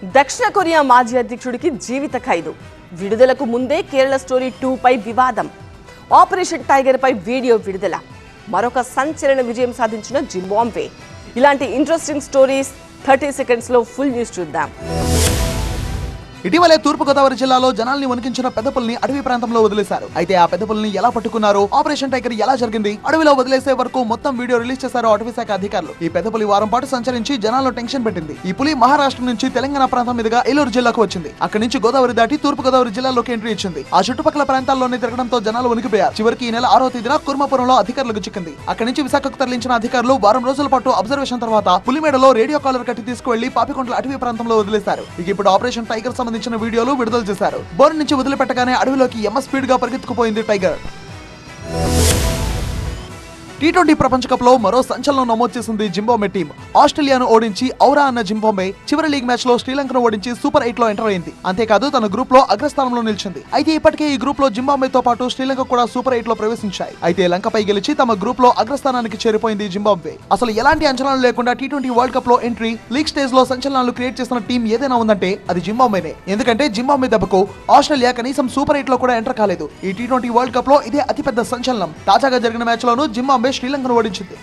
దక్షిణ కొరియా మాజీ అధ్యక్షుడికి జీవిత ఖైదు. విడుదలకు ముందే కేరళ స్టోరీ 2 పై వివాదం. ఆపరేషన్ టైగర్ పై వీడియో విడుదల. మరొక సంచలన విజయం సాధించిన జింబాబ్వే. ఇలాంటి ఇంట్రెస్టింగ్ స్టోరీస్ 30 సెకండ్స్ లో ఫుల్ న్యూస్ చూద్దాం. ఇటీవలే తూర్పుగోదావరి జిల్లాలో జనాల్ని వణికించిన పెద్దపుల్ని అడవి ప్రాంతంలో వదిలేశారు. అయితే ఆ పెద్దపుల్ని ఎలా పట్టుకున్నారు, ఆపరేషన్ టైగర్ ఎలా జరిగింది, అడవిలో వదిలేసే వరకు మొత్తం వీడియో రిలీజ్ చేశారు అటవీ శాఖ అధికారులు. ఈ పెద్దపులి వారం పాటు సంచరించి జనాల్లో టెన్షన్ పెట్టింది. ఈ పులి మహారాష్ట్ర నుంచి తెలంగాణ ప్రాంతం మీదుగా ఏలూరు జిల్లాకు వచ్చింది. అక్కడి నుంచి గోదావరి దాటి తూర్పుగోదావరి జిల్లాలోకి ఎంట్రీ ఇచ్చింది. ఆ చుట్టుపక్కల ప్రాంతాల్లోనే తిరగడంతో జనాలు వణికిపోయారు. చివరికి ఈ నెల 6వ తేదీన కుర్మాపురంలో అధికారులకు చిక్కింది. అక్కడి నుంచి విశాఖకు తరలించిన అధికారులు వారం రోజుల పాటు అబ్జర్వేషన్ తర్వాత పులిమేడలో రేడియో కాలర్ కట్టి తీసుకువెళ్లి పాపికొండల అటవీ ప్రాంతంలో వదిలేశారు. ఇక ఇప్పుడు ఆపరేషన్ టైగర్ సంబంధించిన వీడియోలు విడుదల చేశారు. బోర్ నుంచి వదిలిపెట్టగానే అడవిలోకి స్పీడ్ గా పరిగెత్తుకుపోయింది టైగర్. T20 ప్రపంచ కప్ లో మరో సంచలనం నమోదు చేసింది జింబాబ్వే టీం. ఆస్ట్రేలియాను ఓడించి ఔరా అన్న జింబాబ్వే చివరి లీగ్ మ్యాచ్ లో శ్రీలంకను ఓడించి సూపర్ 8 లో ఎంటర్ అయింది. అంతేకాదు తన గ్రూప్ లో అగ్రస్థానంలో నిలిచింది. అయితే ఇప్పటికే ఈ గ్రూప్ లో జింబాబ్వేతో పాటు శ్రీలంక కూడా సూపర్ 8 లో ప్రవేశించాయి. అయితే లంకపై గెలిచి తమ గ్రూప్ లో అగ్రస్థానానికి చేరిపోయింది జింబాబ్వే. అసలు ఎలాంటి అంచనాలు లేకుండా T20 వరల్డ్ కప్ లో ఎంట్రీ, లీగ్ స్టేజ్ లో సంచలనాలు క్రియేట్ చేసిన టీం ఏదైనా ఉందంటే అది జింబాబ్వేనే. ఎందుకంటే జింబాబ్వే దెబ్బకు ఆస్ట్రేలియా కనీసం సూపర్ 8 లో కూడా ఎంటర్ కాలేదు. ఈ T20 వరల్డ్ కప్ లో ఇదే అతిపెద్ద సంచలనం. తాజాగా జరిగిన మ్యాచ్ లోనూ జింబాబ్వే శ్రీలంకను ఓడించింది.